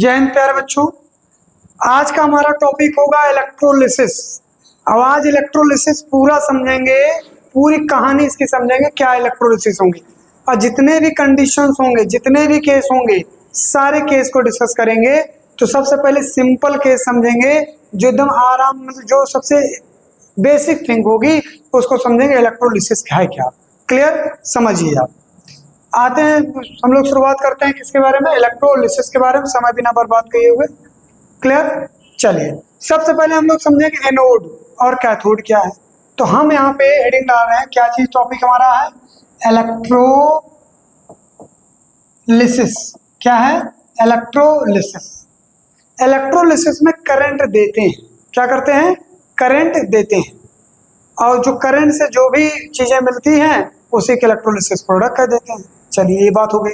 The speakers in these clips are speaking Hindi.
जय हिंद प्यारे बच्चों। आज का हमारा टॉपिक होगा इलेक्ट्रोलिसिस। अब आज इलेक्ट्रोलिसिस पूरा समझेंगे, पूरी कहानी इसकी समझेंगे, क्या इलेक्ट्रोलिसिस होंगी और जितने भी कंडीशंस होंगे, जितने भी केस होंगे, सारे केस को डिस्कस करेंगे। तो सबसे पहले सिंपल केस समझेंगे, जो एकदम आराम, मतलब जो सबसे बेसिक थिंग होगी उसको समझेंगे। इलेक्ट्रोलिसिस है क्या, क्लियर, समझिए आप। आते हैं हम लोग, शुरुआत करते हैं किसके बारे में, इलेक्ट्रोलिसिस के बारे में, समय बिना बर्बाद किए हुए। क्लियर, चलिए सबसे पहले हम लोग समझेंगे एनोड और कैथोड क्या है। तो हम यहाँ पे हेडिंग डाल रहे हैं, क्या चीज टॉपिक हमारा है, इलेक्ट्रोलिसिस। क्या है, इलेक्ट्रोलिसिस। इलेक्ट्रोलिसिस में करंट देते हैं, क्या करते हैं, करंट देते हैं, और जो करंट से जो भी चीजें मिलती हैं उसी के इलेक्ट्रोलिसिस प्रोडक्ट कर देते हैं। चलिए ये बात हो गई।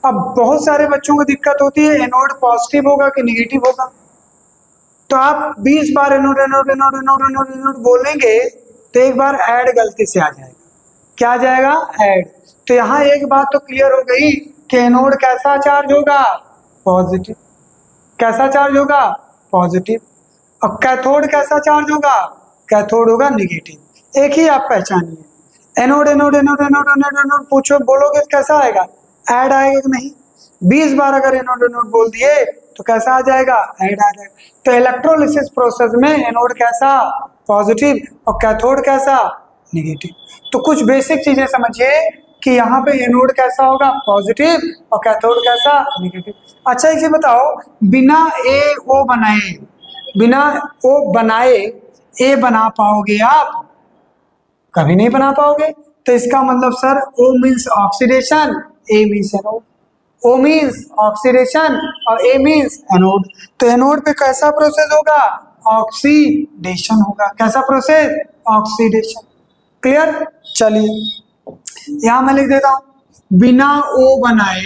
अब बहुत सारे बच्चों को दिक्कत होती है, एनोड पॉजिटिव होगा कि निगेटिव होगा। तो आप 20 बार anode anode anode anode anode anode बोलेंगे तो एक बार ऐड गलती से आ जाएगा। क्या आ जाएगा, ऐड। तो यहाँ एक बात तो क्लियर हो गई कि एनोड कैसा चार्ज होगा, पॉजिटिव। कैसा चार्ज होगा, पॉजिटिव। और कैथोड कैसा चार्ज होगा, कैथोड होगा निगेटिव। एक ही आप पहचानिए, anode anode anode anode anode anode पूछो, बोलोगे कैसा आएगा, ऐड आएगा कि नहीं। 20 बार अगर एनोड एनोड बोल दिए तो कैसा आ जाएगा, ऐड आ जाएगा। तो इलेक्ट्रोलिसिस प्रोसेस में एनोड कैसा, पॉजिटिव, और कैथोड कैसा, निगेटिव। तो कुछ बेसिक चीजें समझिए कि यहाँ पे एनोड कैसा होगा, पॉजिटिव, और कैथोड कैसा, निगेटिव। अच्छा एक चीज बताओ, बिना ए ओ बनाए, बिना ओ बनाए ए बना पाओगे आप, कभी नहीं बना पाओगे। तो इसका मतलब sir, O means oxidation, A means anode. O means oxidation और ए मीन्स एनोड। तो एनोड पे कैसा प्रोसेस होगा, ऑक्सीडेशन होगा। कैसा प्रोसेस, ऑक्सीडेशन। क्लियर, चलिए यहां मैं लिख देता हूं, बिना ओ बनाए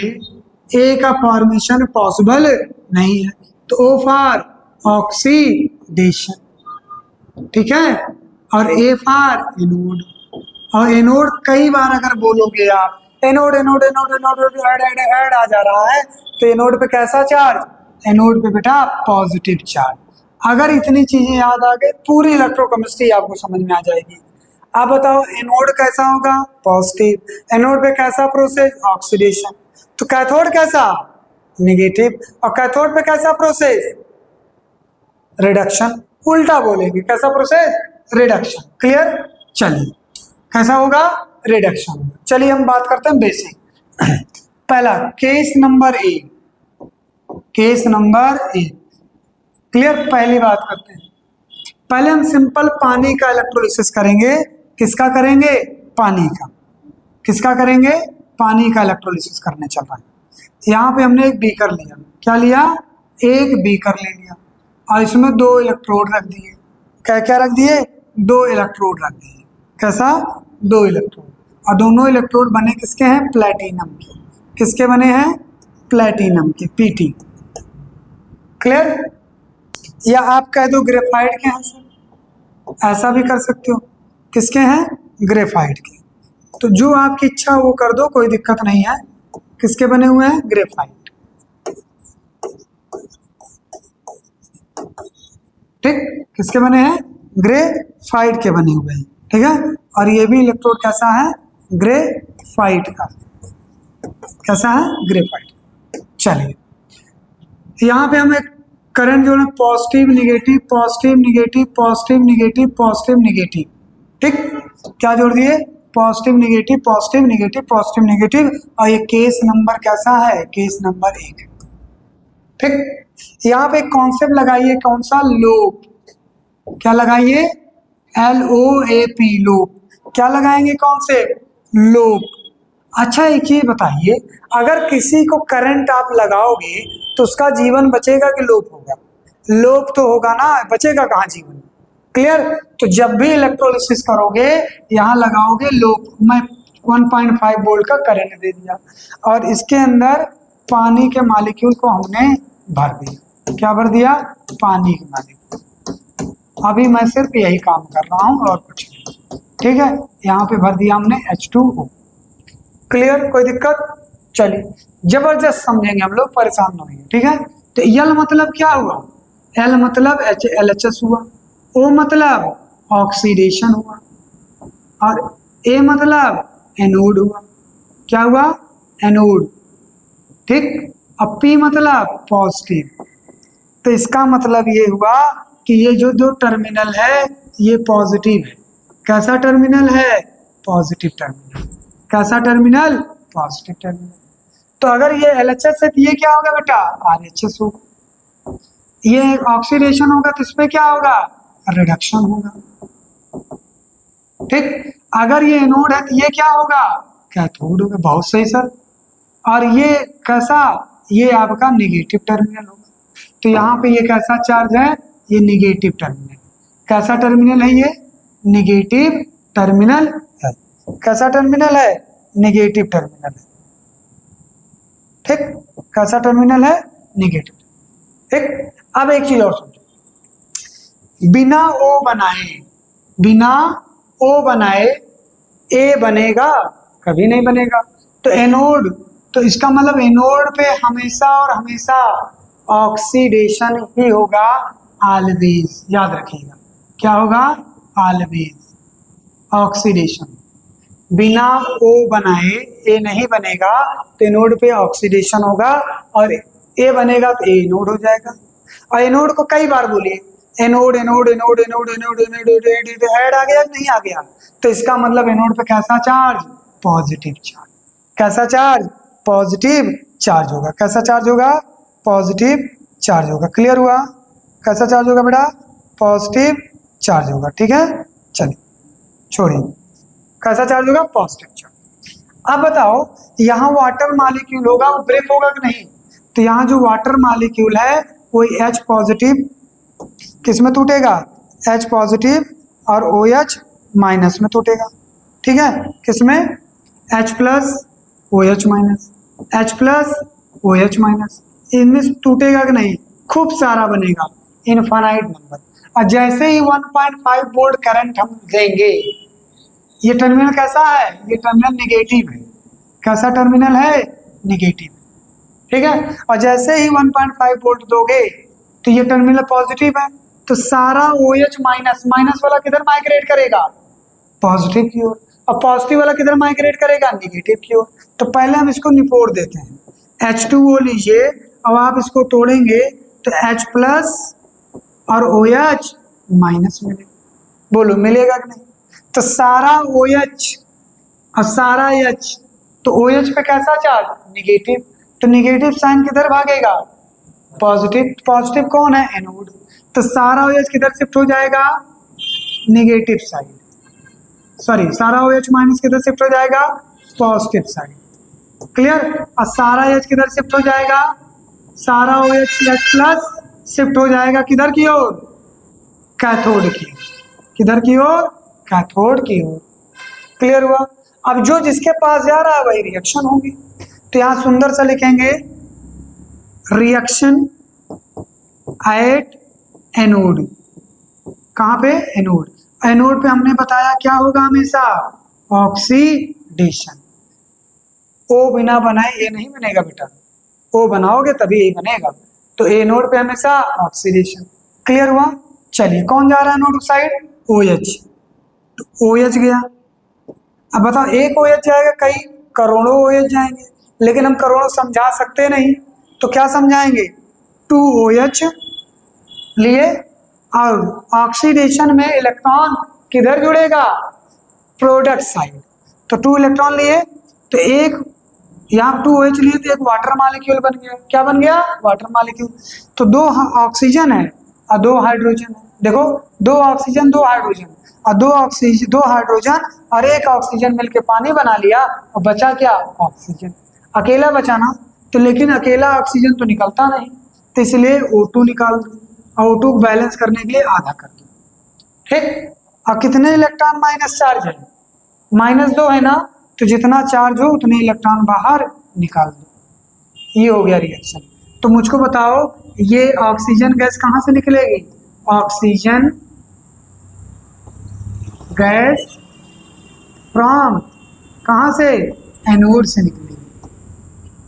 ए का फॉर्मेशन पॉसिबल नहीं है। तो ओ फॉर ऑक्सीडेशन, ठीक है, और ए फॉर एनोड। और एनोड कई बार अगर बोलोगे आप, anode anode anode anode add add add आ जा रहा है, तो एनोड पे कैसा चार्ज, एनोड पे बेटा पॉजिटिव चार्ज। अगर इतनी चीजें याद आ गई, पूरी इलेक्ट्रोकेमिस्ट्री आपको समझ में आ जाएगी। आप बताओ, एनोड कैसा होगा, पॉजिटिव। एनोड पे कैसा प्रोसेस, ऑक्सीडेशन। तो कैथोड कैसा, निगेटिव। और कैथोड पे कैसा प्रोसेस, रिडक्शन। उल्टा बोलेंगे, कैसा प्रोसेस, रिडक्शन। क्लियर, चलिए कैसा होगा, रिडक्शन। चलिए हम बात करते हैं बेसिक। पहला case number A, case number A. Clear, पहली बात करते हैं, पहले हम सिंपल पानी का इलेक्ट्रोलिसिस करेंगे। किसका करेंगे, पानी का। किसका करेंगे, पानी का इलेक्ट्रोलिसिस करने चल रहा है। यहाँ पे हमने एक बीकर लिया, क्या लिया, एक बीकर ले लिया, और इसमें 2 इलेक्ट्रोड रख दिए। क्या क्या रख दिए, 2 इलेक्ट्रोड रख दिए। कैसा, 2 इलेक्ट्रोड। और दोनों इलेक्ट्रोड बने किसके हैं, प्लेटिनम के। किसके बने हैं, प्लेटिनम के, पीटी। क्लियर, या आप कह दो ग्रेफाइट के हैं सर, ऐसा भी कर सकते हो। किसके हैं, ग्रेफाइट के। तो जो आपकी इच्छा वो कर दो, कोई दिक्कत नहीं है। किसके बने हुए हैं, ग्रेफाइट। ठीक, किसके बने हैं, ग्रेफाइट के बने हुए हैं, ठीक है। और ये भी इलेक्ट्रोड कैसा है, ग्रेफाइट का। कैसा है, ग्रेफाइट। चलिए यहाँ पे हम एक करंट जो है, positive negative positive negative positive negative positive negative, ठीक, क्या जोड़ दिए, positive negative positive negative positive negative. और ये केस नंबर कैसा है, केस नंबर 1। ठीक, यहाँ पे एक कॉन्सेप्ट लगाइए, कौन सा, लूप। क्या लगाइए, LOAP, लूप। क्या लगाएंगे, कॉन्सेप्ट, लूप। अच्छा एक चीज बताइए, अगर किसी को करंट आप लगाओगे तो उसका जीवन बचेगा कि लोप होगा, लोप तो होगा ना, बचेगा कहाँ जीवन। क्लियर, तो जब भी इलेक्ट्रोलिसिस करोगे यहाँ लगाओगे लूप। मैं 1.5 वोल्ट का करंट दे दिया और इसके अंदर पानी के मॉलिक्यूल को हमने भर दिया। क्या भर दिया, पानी के मॉलिक्यूल। अभी मैं सिर्फ यही काम कर रहा हूं और कुछ नहीं, ठीक है। यहाँ पे भर दिया हमने H2O। क्लियर, कोई दिक्कत, चलिए जबरदस्त समझेंगे हम लोग, परेशान ना होइए, ठीक है। तो एल मतलब क्या हुआ, एल मतलब LHS हुआ, ओ मतलब ऑक्सीडेशन हुआ, और ए मतलब एनोड हुआ। क्या हुआ, एनोड। ठीक, अब पी मतलब पॉजिटिव। तो इसका मतलब ये हुआ कि ये जो दो टर्मिनल है ये पॉजिटिव है। कैसा टर्मिनल है, पॉजिटिव टर्मिनल। कैसा टर्मिनल, पॉजिटिव टर्मिनल। तो अगर ये LHS है तो ये क्या होगा बेटा, RHS होगा। ये ऑक्सीडेशन होगा तो इसमें क्या होगा, रिडक्शन होगा। ठीक, अगर ये एनोड है तो ये क्या होगा, कैथोड होगा। बहुत सही सर। और ये कैसा, ये आपका निगेटिव टर्मिनल होगा। तो यहाँ पे ये कैसा चार्ज है, ये निगेटिव टर्मिनल। कैसा टर्मिनल है ये, निगेटिव टर्मिनल है। कैसा टर्मिनल है, निगेटिव टर्मिनल है। ठीक, कैसा टर्मिनल है, निगेटिव। ठीक, अब एक चीज और समझो, बिना ओ बनाए, बिना ओ बनाए ए बनेगा, कभी नहीं बनेगा। तो एनोड, तो इसका मतलब एनोड पे हमेशा और हमेशा ऑक्सीडेशन ही होगा, ऑलवेज। याद रखिएगा, क्या होगा, ऑलवेज ऑक्सीडेशन। बिना ओ बनाए ए नहीं बनेगा, तो एनोड पे ऑक्सीडेशन होगा, और ए बनेगा तो ए एनोड हो जाएगा। और एनोड को कई बार बोलिए, anode anode anode anode anode anode add आ गया नहीं आ गया, तो इसका मतलब एनोड पे कैसा चार्ज, पॉजिटिव चार्ज। कैसा चार्ज, पॉजिटिव चार्ज होगा। कैसा चार्ज होगा, पॉजिटिव चार्ज होगा। क्लियर हुआ, कैसा चार्ज होगा बेटा, पॉजिटिव चार्ज होगा। ठीक है, चलिए छोड़िए, कैसा चार्ज होगा, पॉजिटिव चार्ज। अब बताओ, यहाँ वाटर मॉलिक्यूल होगा, वो ब्रेक होगा कि नहीं। तो यहाँ जो वाटर मॉलिक्यूल है वो H पॉजिटिव किस में टूटेगा, H पॉजिटिव, और OH माइनस में टूटेगा। ठीक है, किस में, H plus OH minus, H plus OH minus, इनमें टूटेगा कि नहीं, खूब सारा बनेगा, इनफाइनाइट नंबर। और जैसे ही 1.5 वोल्ट करंट हम देंगे, ये टर्मिनल कैसा है, ये टर्मिनल निगेटिव है। कैसा टर्मिनल है, निगेटिव। ठीक है, और जैसे ही 1.5 वोल्ट दोगे तो ये टर्मिनल पॉजिटिव है, तो सारा OH माइनस, माइनस वाला किधर माइग्रेट करेगा, पॉजिटिव की ओर, और पॉजिटिव वाला किधर माइग्रेट करेगा, निगेटिव की ओर। तो पहले हम इसको निपोड़ देते हैं। H2O लीजिए, अब आप इसको तोड़ेंगे तो H प्लस और OH माइनस मिलेगा। बोलो मिलेगा कि नहीं। तो सारा OH और सारा H, तो OH पे कैसा चार्ज, निगेटिव। तो निगेटिव साइन किधर भागेगा, पॉजिटिव। पॉजिटिव कौन है, एनोड। तो सारा OH किधर शिफ्ट हो जाएगा, निगेटिव साइड। सॉरी, सारा OH माइनस किधर शिफ्ट हो जाएगा, पॉजिटिव साइड। क्लियर। और सारा H किधर शिफ्ट हो जाएगा, सारा OH H प्लस शिफ्ट हो जाएगा किधर की ओर, कैथोड की। किधर की ओर, कैथोड की ओर। क्लियर हुआ। अब जो जिसके पास जा रहा है वही रिएक्शन होगी। तो यहां सुंदर सा लिखेंगे, रिएक्शन एट एनोड। कहां पे, एनोड। एनोड पे हमने बताया क्या होगा हमेशा, ऑक्सीडेशन। ओ बिना बनाए ए नहीं बनेगा बेटा, ओ बनाओगे तभी ए बनेगा। तो एनोड पे हमेशा ऑक्सीडेशन। क्लियर हुआ। चलिए, कौन जा रहा है एनोड साइड, OH। तो OH गया। अब बताओ, एक OH जाएगा, कई करोड़ों OH जाएंगे, लेकिन हम करोड़ों समझा सकते नहीं, तो क्या समझाएंगे, 2OH लिए, और ऑक्सीडेशन में इलेक्ट्रॉन किधर जुड़ेगा, प्रोडक्ट साइड। तो 2 इलेक्ट्रॉन लिए, तो एक यहाँ 2OH लिए तो एक वाटर मॉलिक्यूल बन गया। क्या बन गया, वाटर मॉलिक्यूल। तो 2 ऑक्सीजन है और 2 हाइड्रोजन है। देखो, 2 ऑक्सीजन 2 हाइड्रोजन, और 2 हाइड्रोजन और 1 ऑक्सीजन मिलके पानी बना लिया, और बचा क्या, ऑक्सीजन। अकेला बचाना, तो लेकिन अकेला ऑक्सीजन तो निकलता नहीं, तो इसलिए O2 निकाल दो, और O2 को बैलेंस करने के लिए आधा कर दो। ठीक। और कितने इलेक्ट्रॉन माइनस चार्ज है, -2 है ना, तो जितना चार्ज हो उतने इलेक्ट्रॉन बाहर निकाल दो। ये हो गया रिएक्शन। तो मुझको बताओ, ये ऑक्सीजन गैस कहाँ से निकलेगी, ऑक्सीजन गैस फ्रॉम, कहाँ से, एनोड से निकलेगी।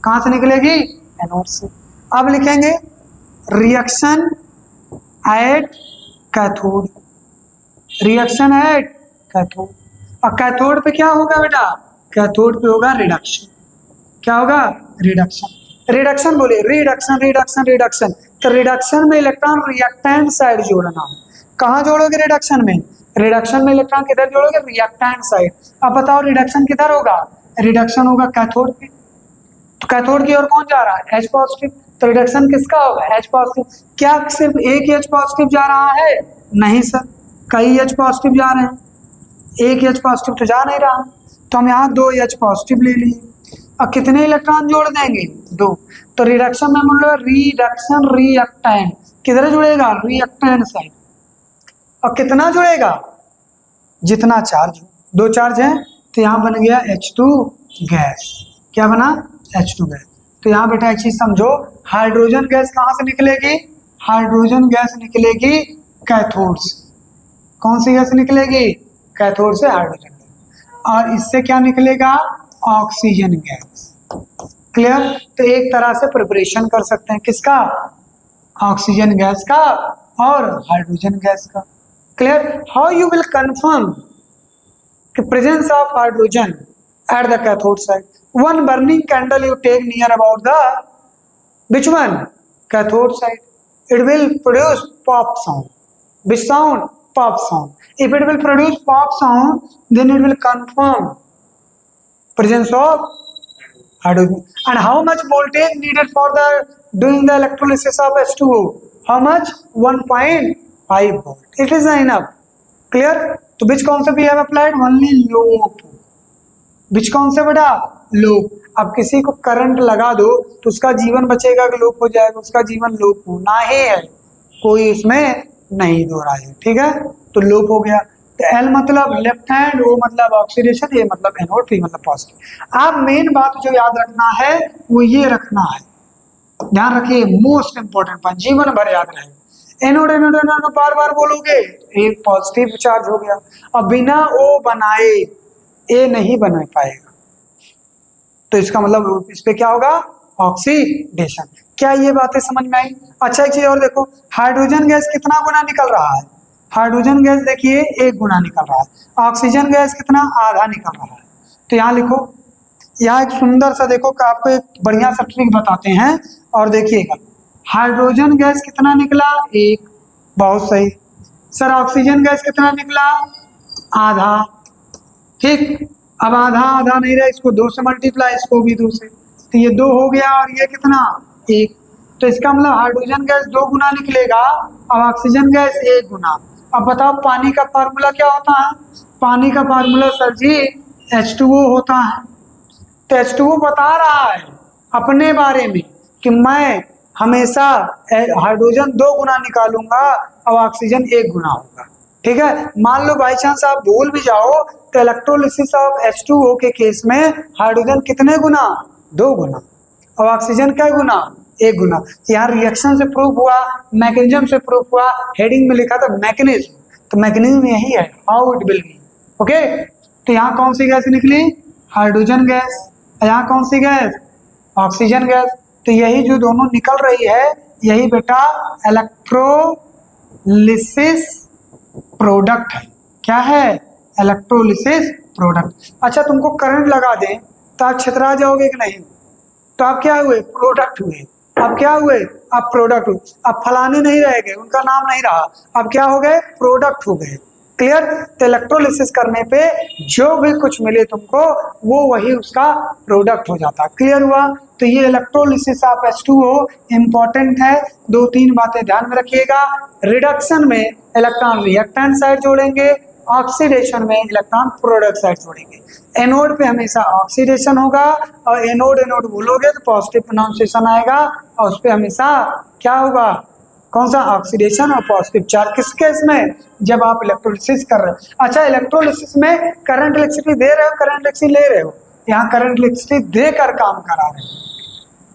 कहाँ से निकलेगी, एनोड से। अब लिखेंगे reaction at cathode, reaction at cathode. और कैथोड पे क्या होगा बेटा, कैथोड पे होगा रिडक्शन। क्या होगा, रिडक्शन। रिडक्शन बोले, रिडक्शन रिडक्शन रिडक्शन। तो रिडक्शन में इलेक्ट्रॉन रिएक्टेंट साइड जोड़ना है। कहाँ जोड़ोगे रिडक्शन में, रिडक्शन में इलेक्ट्रॉन किधर जोड़ोगे, रिएक्टेंट साइड। अब बताओ रिडक्शन किधर होगा, रिडक्शन होगा कैथोड पे। तो कैथोड की ओर कौन जा रहा है, H पॉजिटिव। तो रिडक्शन किसका होगा, H पॉजिटिव। क्या सिर्फ एक H पॉजिटिव जा रहा है, नहीं सर, कई H पॉजिटिव जा रहे हैं, एक H पॉजिटिव तो जा नहीं रहा। तो हम यहाँ 2 H पॉजिटिव ले लिए। अब कितने इलेक्ट्रॉन जोड़ देंगे, 2। तो रिडक्शन में मान लो रिडक्शन रिएक्टेंट किधर जुड़ेगा, रिएक्टेंट साइड। और कितना जुड़ेगा, जितना चार्ज, 2 चार्ज है तो यहाँ बन गया H2 गैस। क्या बना, H2 गैस। तो यहाँ बेटा एक चीज समझो, हाइड्रोजन गैस कहाँ से निकलेगी, हाइड्रोजन गैस निकलेगी कैथोड से। कौन सी गैस निकलेगी, कैथोड से हाइड्रोजन गैस। और इससे क्या निकलेगा, ऑक्सीजन गैस। क्लियर। तो एक तरह से प्रिपरेशन कर सकते हैं किसका, ऑक्सीजन गैस का और हाइड्रोजन गैस का। Clear. How you will confirm presence of hydrogen at the cathode side, one burning candle you take near about the which one, cathode side, it will produce pop sound. Which sound, pop sound. If it will produce pop sound, then it will confirm presence of hydrogen. And how much voltage needed for the doing the electrolysis of H2O, how much, 1.5 volt, it is enough. Clear. तो which concept we have applied, only loop. which concept बेटा, लूप। अब किसी को करंट लगा दो तो उसका जीवन बचेगा कि लूप हो जाएगा, उसका जीवन लूप होना ही है, कोई इसमें नहीं दो राय है। ठीक है, तो लूप हो गया। तो L मतलब लेफ्ट हैंड, O मतलब ऑक्सीडेशन, A मतलब एनोड, P मतलब पॉजिटिव। अब मेन बात जो याद रखना है वो ये रखना है, ध्यान रखिए, मोस्ट इंपॉर्टेंट पॉइंट, जीवन भर याद रहे। एनोड एनोड एनोड बार बार बोलोगे, एक पॉजिटिव चार्ज हो गया। अब बिना O बनाए A नहीं बना पाएगा, तो इसका मतलब इस पे क्या होगा, ऑक्सीडेशन। क्या ये बातें समझ में आई। अच्छा एक चीज और देखो, हाइड्रोजन गैस कितना गुना निकल रहा है, हाइड्रोजन गैस देखिए 1 गुना निकल रहा है, ऑक्सीजन गैस कितना, आधा निकल रहा है। तो यहाँ लिखो, यहाँ एक सुंदर सा देखो कि आपको एक बढ़िया सा ट्रिक बताते हैं और देखिएगा। हाइड्रोजन गैस कितना निकला, 1, बहुत सही। सर ऑक्सीजन गैस कितना निकला, आधा। ठीक, अब आधा आधा नहीं रहा, इसको 2 से मल्टीप्लाई, इसको भी 2 से, तो ये 2 हो गया और ये कितना, 1। तो इसका मतलब हाइड्रोजन गैस 2 गुना निकलेगा और ऑक्सीजन गैस 1 गुना। अब बताओ पानी का फार्मूला क्या होता है, पानी का फार्मूला सर जी H2O होता है। तो H2O बता रहा है अपने बारे में कि मैं हमेशा हाइड्रोजन 2 गुना निकालूंगा और ऑक्सीजन 1 गुना होगा। ठीक है, मान लो बाई चांस आप भूल भी जाओ तो इलेक्ट्रोलिसिस ऑफ H2O के केस में हाइड्रोजन कितने गुना, 2 गुना, और ऑक्सीजन क्या गुना, 1 गुना। यहाँ रिएक्शन से प्रूफ हुआ, मैकेनिज्म से प्रूफ हुआ, हेडिंग में लिखा था मैकेनिज्म, तो मैकेनिज्म यही है, how it will be. Okay, तो यहाँ कौन सी गैस निकली, हाइड्रोजन गैस, यहाँ कौन सी गैस, ऑक्सीजन गैस। तो यही जो दोनों निकल रही है यही बेटा इलेक्ट्रोलिसिस प्रोडक्ट है। क्या है, इलेक्ट्रोलिसिस प्रोडक्ट। अच्छा तुमको करंट लगा दें तो आप छितरा जाओगे कि नहीं, तो आप क्या हुए, प्रोडक्ट हुए। अब क्या हुए, आप प्रोडक्ट हुए। अब फलाने नहीं रह गए, उनका नाम नहीं रहा, अब क्या हो गए, प्रोडक्ट हो गए। क्लियर। तो इलेक्ट्रोलिसिस करने पे जो भी कुछ मिले तुमको वो वही उसका प्रोडक्ट हो जाता। क्लियर हुआ। तो ये इलेक्ट्रोलिसिस ऑफ H2O इंपॉर्टेंट है। 2-3 बातें ध्यान में रखिएगा। रिडक्शन में इलेक्ट्रॉन रिएक्टेंट साइड जोड़ेंगे, ऑक्सीडेशन में इलेक्ट्रॉन प्रोडक्ट साइड जोड़ेंगे। एनोड पे हमेशा ऑक्सीडेशन होगा और एनोड एनोड बोलोगे तो पॉजिटिव प्रोनाउंसिएशन आएगा और उस पर हमेशा क्या होगा, कौन सा, ऑक्सीडेशन और पॉजिटिव चार्ज। किस केस में, जब आप इलेक्ट्रोलिसिस कर रहे हो। अच्छा इलेक्ट्रोलिसिस में करंट इलेक्ट्रिसिटी दे रहे हो, करंट इलेक्ट्रिसिटी ले रहे हो, यहाँ करंट इलेक्ट्रिसिटी देकर काम करा रहे हो,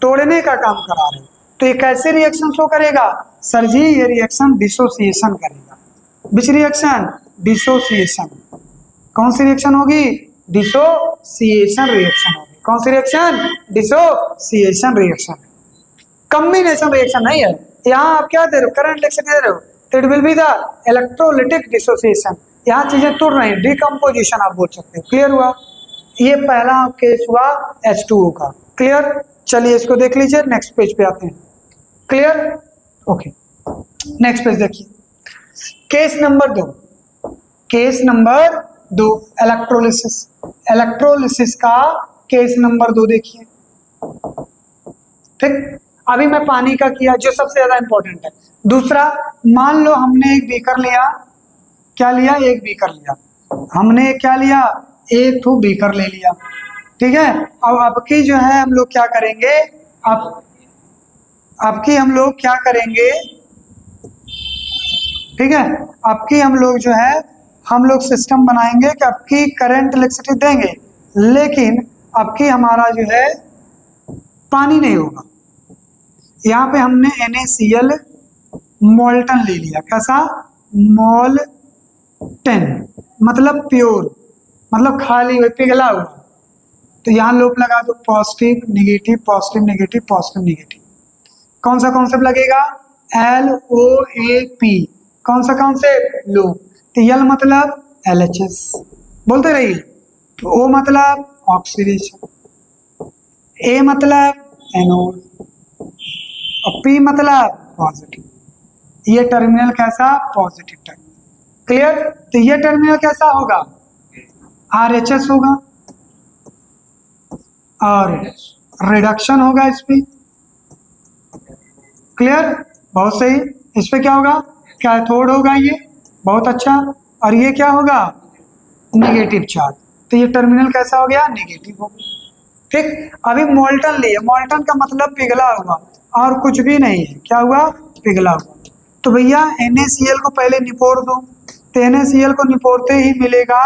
तोड़ने का काम करा रहे हो। तो ये कैसे रिएक्शन शो करेगा, सर जी ये रिएक्शन डिसोसिएशन करेगा। Which reaction, dissociation. कौन सी रिएक्शन होगी, डिसोसिएशन रिएक्शन होगी। कौन सी reaction, dissociation reaction. Combination reaction नहीं है, यहाँ आप क्या दे रहे हो, करंट इलेक्ट्रिसिटी दे रहे हो, तो it will be the electrolytic dissociation. यहाँ चीजें तुड़ रही हैं, डिकम्पोजिशन आप बोल सकते हो। क्लियर हुआ? ये पहला केस हुआ H2O का। क्लियर? चलिए इसको देख लीजिए, नेक्स्ट पेज पे आते हैं। क्लियर? ओके, नेक्स्ट पेज देखिए, case number 2। Case number 2 electrolysis. Electrolysis का केस नंबर 2 देखिए। ठीक, अभी मैं पानी का किया जो सबसे ज्यादा इंपॉर्टेंट है। दूसरा, मान लो हमने एक बीकर लिया, क्या लिया, एक बीकर लिया, हमने क्या लिया, एक ठो बीकर ले लिया। ठीक है, अब आपकी जो है हम लोग क्या करेंगे, आपकी हम लोग क्या करेंगे, ठीक है, आपकी हम लोग जो है हम लोग सिस्टम बनाएंगे कि आपकी करंट इलेक्ट्रिसिटी देंगे, लेकिन आपकी हमारा जो है पानी नहीं होगा। यहाँ पे हमने NaCl मोल्टन ले लिया। कैसा? मोल्टन, मतलब प्योर, मतलब खाली हुआ, पिघला हुआ। तो यहाँ लूप लगा दो, positive negative positive negative positive negative. कौन सा कॉन्सेप्ट लगेगा? LOAP। कौन सा कॉन्सेप्ट? लूप। तो L मतलब LHS, बोलते रहिए। तो O मतलब ऑक्सीडेशन, A मतलब एनोड, और P मतलब पॉजिटिव। ये टर्मिनल कैसा? Positive terminal. क्लियर? तो ये टर्मिनल कैसा होगा? RHS होगा, और रिडक्शन होगा इस पे। क्लियर? बहुत सही। इस पे क्या होगा? कैथोड होगा ये, बहुत अच्छा। और ये क्या होगा? Negative charge. तो ये टर्मिनल कैसा हो गया? नेगेटिव हो गया। ठीक, अभी मोल्टन लिए, मोल्टन का मतलब पिघला हुआ, और कुछ भी नहीं है। क्या हुआ? पिघला हुआ। तो भैया NaCl को पहले निपोर दो, तो NaCl को निपोरते ही मिलेगा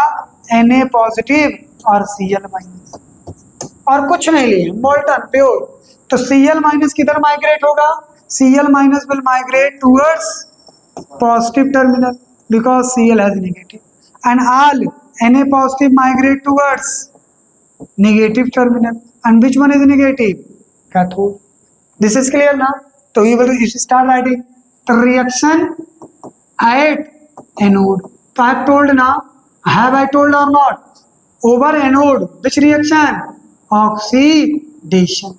Na पॉजिटिव और Cl माइनस, और कुछ नहीं लिए, मोल्टन प्योर। तो Cl माइनस किधर माइग्रेट होगा? Cl minus will migrate towards positive terminal because Cl has negative, and all Na positive migrate towards negative terminal, and which one is negative? Cathode. This is clear now? So you will start writing the reaction at anode. So I have told now, have I told or not? Over anode, which reaction? Oxidation.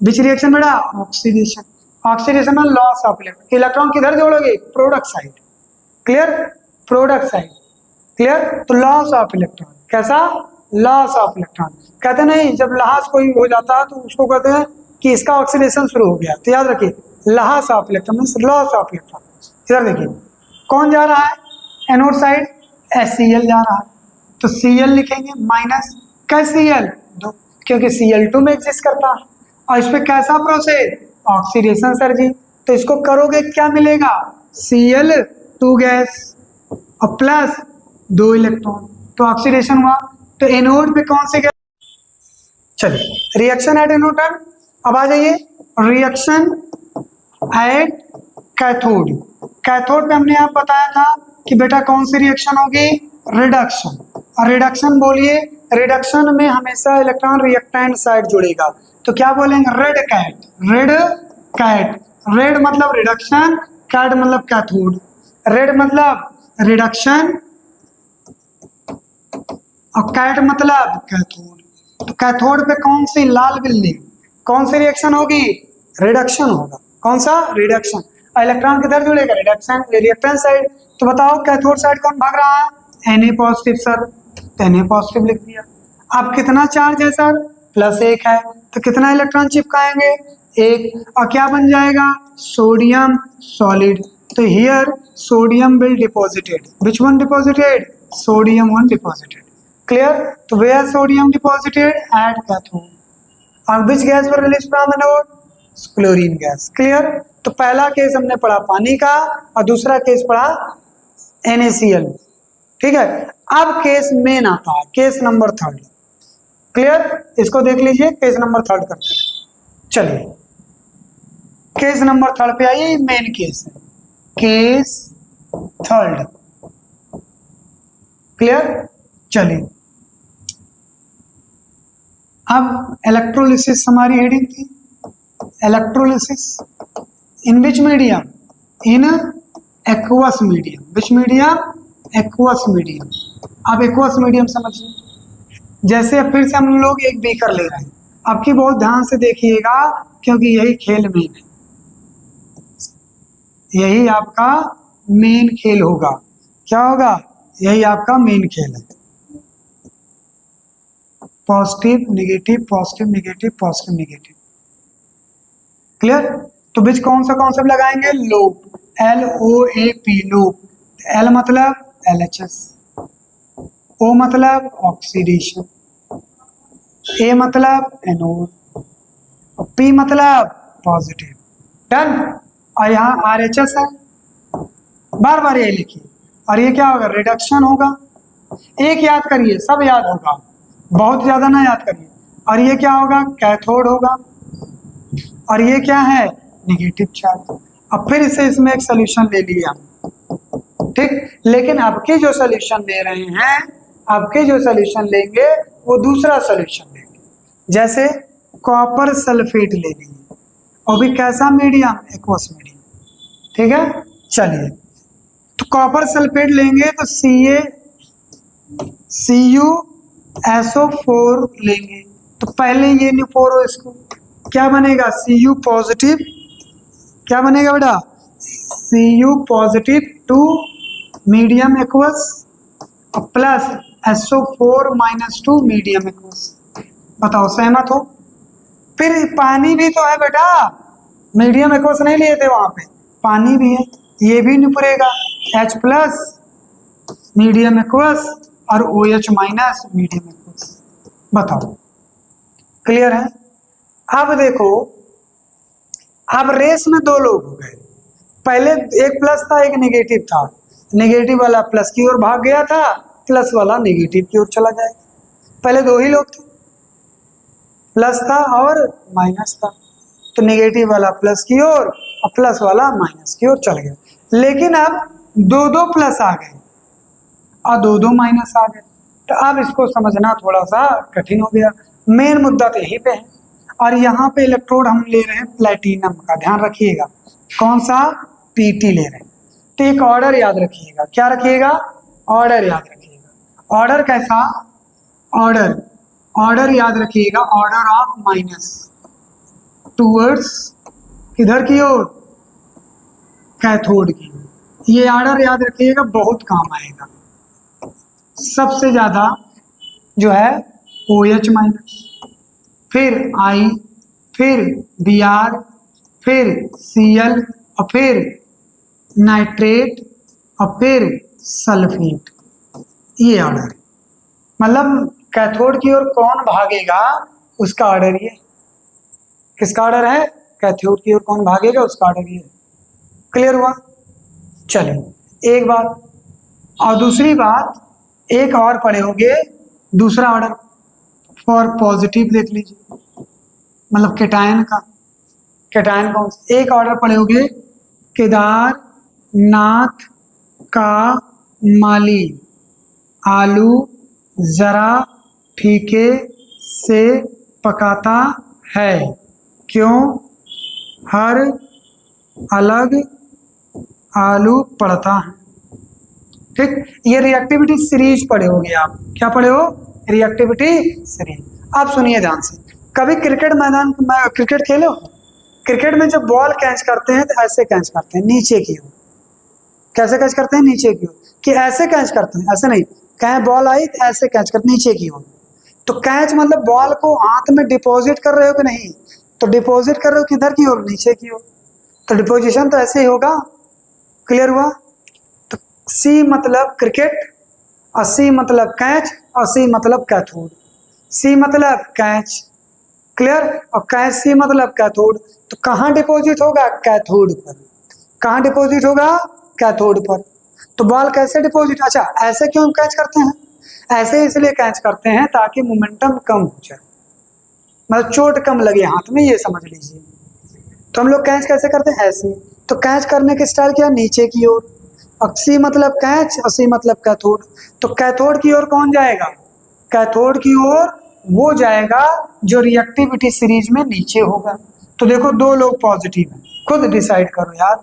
Which reaction बेटा? Oxidation. Oxidation में loss of electron. इलेक्ट्रॉन किधर जोड़ोगे? Product side. Clear? Product side. Clear? तो लॉस ऑफ इलेक्ट्रॉन, कैसा? Loss of electron. कहते नहीं, जब लहास कोई हो जाता है तो उसको कहते हैं कि इसका ऑक्सीडेशन शुरू हो गया। तो याद रखिए, लहास of electron means loss of electron. इधर देखिए, कौन जा रहा है एनोड साइड? HCl जा रहा है, तो Cl लिखेंगे माइनस, कैसे Cl? दो, क्योंकि Cl2 में एग्जिस्ट करता है। और इस पे कैसा प्रोसेस? ऑक्सीडेशन सर जी। तो इसको करोगे क्या मिलेगा? Cl2 गैस और प्लस 2 इलेक्ट्रॉन, तो ऑक्सीडेशन हुआ। तो एनोड पे कौन से गैस? चलिए, रिएक्शन एट एनोड। अब आ जाइए रिएक्शन एट कैथोड। कैथोड पे हमने आप बताया था कि बेटा कौन सी रिएक्शन होगी? रिडक्शन। और रिडक्शन बोलिए, रिडक्शन में हमेशा इलेक्ट्रॉन रिएक्टेंट साइड जुड़ेगा, तो क्या बोलेंगे? Red cat. Red cat, red मतलब रिडक्शन, कैट मतलब कैथोड। रेड मतलब रिडक्शन और कैट मतलब कैथोड। तो कैथोड पे कौन सी लाल बिल्ली, कौन सी रिएक्शन होगी? रिडक्शन होगा। कौन सा? रिडक्शन। इलेक्ट्रॉन किधर जुड़ेगा? Reduction, reactant side. तो बताओ कैथोड साइड कौन भाग रहा है? Na पॉजिटिव सर, तो Na पॉजिटिव लिख दिया। अब कितना चार्ज है सर? +1 है, तो कितना इलेक्ट्रॉन चिपकाएंगे? 1, और क्या बन जाएगा? Sodium solid. तो here sodium will deposited, which one deposited? Sodium one deposited. Clear? तो where sodium deposited? At cathode. और which gas were release from anode? Chlorine gas. Clear? तो पहला केस हमने पढ़ा पानी का, और दूसरा केस पढ़ा NaCl। ठीक है, अब केस मेन आता है, केस नंबर 3। क्लियर? इसको देख लीजिए, केस नंबर 3 करते हैं। चलिए केस नंबर 3 पे आइए, मेन केस है, केस 3। क्लियर? चलिए, अब इलेक्ट्रोलिसिस हमारी हेडिंग थी, electrolysis. In which medium, in aqueous medium, which medium, aqueous medium. अब एक्वस मीडियम समझिए, जैसे अब फिर से हम लोग एक बीकर ले रहे हैं, अब की बहुत ध्यान से देखिएगा क्योंकि यही खेल मेन है, यही आपका मेन खेल होगा। क्या होगा? यही आपका मेन खेल है। Positive negative, positive negative, positive negative. Clear? तो बीच कौन सा कॉन्सेप्ट लगाएंगे? Loop, LOAP, loop. L मतलब LHS, O मतलब ऑक्सीडेशन, A मतलब एनोड और P मतलब पॉजिटिव। डन। और यहाँ RHS है, बार बार ये लिखिए। और ये क्या होगा? रिडक्शन होगा। एक याद करिए, सब याद होगा, बहुत ज्यादा ना याद करिए। और ये क्या होगा? कैथोड होगा। और ये क्या है? Negative charge. अब फिर इसे इसमें एक सोल्यूशन ले लिया, ठीक। लेकिन आपके जो सोल्यूशन ले रहे हैं, आपके जो सोल्यूशन लेंगे वो दूसरा सोल्यूशन लेंगे। जैसे कॉपर सल्फेट ले लिए, और भी कैसा मीडियम? एक्वस मीडियम, ठीक है। चलिए, तो कॉपर सल्फेट लेंगे तो CuSO4 लेंगे। तो पहले ये निपोरो, इसको क्या बनेगा? Cu पॉजिटिव, क्या बनेगा बेटा? Cu positive two medium aqueous और प्लस SO4 -2 मीडियम एक्वस। बताओ, सहमत हो? फिर पानी भी तो है बेटा, मीडियम एक्वस नहीं लिए थे वहां पे, पानी भी है, ये भी निपरेगा। H प्लस मीडियम एक्वस और OH माइनस मीडियम एक्वस। बताओ, क्लियर है? अब देखो, अब रेस में दो लोग हो गए, पहले एक प्लस था एक नेगेटिव था, नेगेटिव वाला प्लस की ओर भाग गया था, प्लस वाला नेगेटिव की ओर चला जाएगा। पहले दो ही लोग थे, प्लस था और माइनस था, तो नेगेटिव वाला प्लस की ओर और प्लस वाला माइनस की ओर चल गया। लेकिन अब दो दो प्लस आ गए और दो दो माइनस आ गए, तो अब इसको समझना थोड़ा सा कठिन हो गया। मेन मुद्दा तो यहीं पे है। और यहाँ पे इलेक्ट्रोड हम ले रहे हैं प्लेटिनम का, ध्यान रखिएगा, कौन सा? PT ले रहे हैं। तो एक ऑर्डर याद रखिएगा, क्या रखिएगा? ऑर्डर याद रखिएगा। ऑर्डर कैसा? ऑर्डर याद रखिएगा, ऑर्डर ऑफ माइनस टूवर्ड्स किधर की ओर? कैथोड की ओर। ये ऑर्डर याद रखिएगा, बहुत काम आएगा। सबसे ज्यादा जो है OH माइनस, फिर I, फिर Br, फिर Cl और फिर नाइट्रेट और फिर सल्फेट। ये ऑर्डर, मतलब कैथोड की ओर कौन भागेगा उसका ऑर्डर ये। किसका ऑर्डर है? कैथोड की ओर कौन भागेगा उसका ऑर्डर ये। क्लियर हुआ? चलिए, एक बात। और दूसरी बात, एक और पढ़े होंगे दूसरा ऑर्डर फॉर पॉजिटिव, देख लीजिए, मतलब केटायन का। केटायन कौन सा? एक ऑर्डर पढ़े होंगे केदारनाथ का माली आलू जरा फीके से पकाता है, क्यों? हर अलग आलू पड़ता है। ठीक, ये रिएक्टिविटी सीरीज पढ़े होगे आप। क्या पढ़े हो? Reactivity series. आप सुनिए ध्यान से। कभी क्रिकेट मैदान में क्रिकेट खेले हो? क्रिकेट में जब बॉल कैच करते हैं तो ऐसे कैच करते हैं, नीचे की ओर। कैसे कैच करते हैं? नीचे की ओर। कि ऐसे कैच करते हैं? ऐसे नहीं, कहीं बॉल आई तो ऐसे कैच करते, नीचे की ओर। तो कैच मतलब बॉल को हाथ में डिपॉजिट कर रहे हो कि नहीं? तो डिपॉजिट कर रहे हो किधर की ओर? नीचे की ओर। तो डिपोजिशन तो ऐसे ही होगा। क्लियर हुआ? तो C मतलब क्रिकेट और C मतलब कैच और C मतलब कैथोड। C मतलब कैच, क्लियर, और कैच C मतलब कैथोड। तो कहाँ डिपॉजिट होगा? कैथोड पर। कहाँ डिपॉजिट होगा? कैथोड पर। तो बॉल कैसे डिपॉजिट? अच्छा, ऐसे क्यों कैच करते हैं? ऐसे इसलिए कैच करते हैं ताकि मोमेंटम कम हो जाए, मतलब चोट कम लगे हाथ में, ये समझ लीजिए। तो हम लोग कैच कैसे करते हैं? ऐसे। तो कैच करने के स्टाइल क्या? नीचे की ओर। अब C मतलब कैच और C मतलब कैथोड। तो कैथोड की ओर कौन जाएगा? कैथोड की ओर वो जाएगा जो रिएक्टिविटी सीरीज में नीचे होगा। तो देखो, दो लोग पॉजिटिव हैं, खुद डिसाइड करो यार।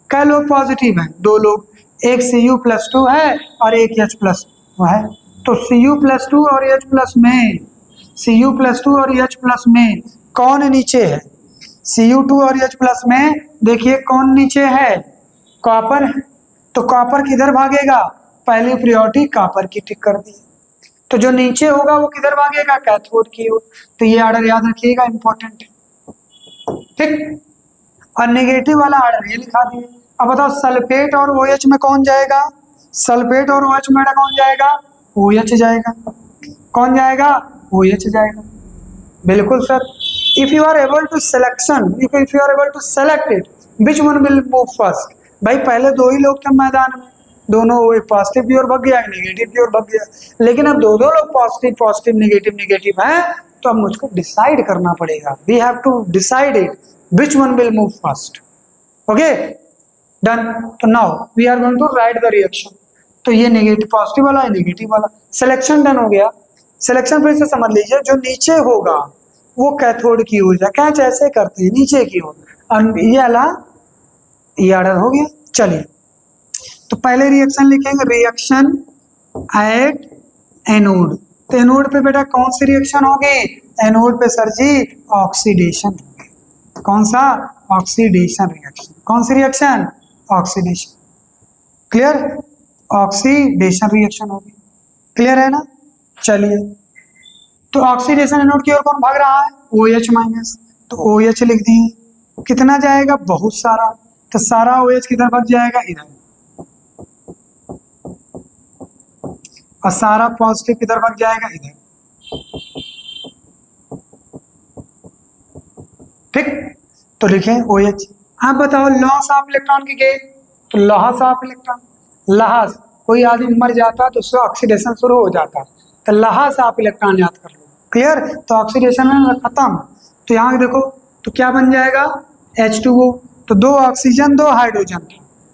क्या लोग पॉजिटिव हैं? 2 लोग, एक Cu+2 है और एक H+2 है। तो Cu+2 और H+ में, Cu+2 और H+ में कौन नीचे है? Cu2 और H+ में देखिए कौन नीचे है? कॉपर है। तो कॉपर किधर भागेगा? पहली प्रायोरिटी कॉपर की टिक कर दी। तो जो नीचे होगा वो किधर भागेगा? कैथोड की ओर। तो ये ऑर्डर याद रखिएगा, इंपॉर्टेंट है, ठीक। और नेगेटिव वाला ऑर्डर ये लिखा दिए। अब बताओ सल्फेट और OH में कौन जाएगा? सल्फेट और OH में कौन जाएगा? OH जाएगा। कौन जाएगा? OH जाएगा। बिल्कुल sir. If you are able to selection, if you are able to select it, which one will move first? भाई पहले 2 ही लोग थे मैदान में, दोनों एक पॉजिटिव की ओर भाग गया, एक नेगेटिव की ओर भाग गया, लेकिन अब 2 लोग पॉजिटिव पॉजिटिव नेगेटिव नेगेटिव हैं, तो अब मुझको डिसाइड करना पड़ेगा। We have to decide it which one will move first. Okay, done. तो now we are going to write the reaction. तो ये नेगेटिव पॉजिटिव वाला है, नेगेटिव वाला। सिलेक्शन डन हो गया। सिलेक्शन फिर से समझ लीजिए, जो नीचे होगा वो कैथोड की ओर, कैच ऐसे करते हैं नीचे की ओर, और ये वाला ये ऑर्डर हो गया। चलिए तो पहले रिएक्शन लिखेंगे, रिएक्शन एट एनोड। तो एनोड पे बेटा कौन सी रिएक्शन होगी? एनोड पे सर जी ऑक्सीडेशन। कौन सा? Oxidation reaction. कौन सी reaction? Oxidation. Clear? Oxidation reaction होगी। क्लियर है ना? चलिए तो ऑक्सीडेशन एनोड की ओर कौन भाग रहा है? OH-। तो OH लिख दिए। कितना जाएगा? बहुत सारा। तो सारा OH किधर भाग जाएगा? इधर। और सारा पॉजिटिव किधर भाग जाएगा? इधर। ठीक, तो लिखें OH। आप बताओ लॉस ऑफ इलेक्ट्रॉन की गेन। तो लॉस ऑफ इलेक्ट्रॉन, लॉस, कोई आदमी मर जाता तो उससे ऑक्सीडेशन शुरू हो जाता, तो लॉस ऑफ इलेक्ट्रॉन याद कर लो। क्लियर? तो ऑक्सीडेशन में खत्म। तो यहाँ देखो तो क्या बन जाएगा? H2O। तो 2 ऑक्सीजन 2 हाइड्रोजन,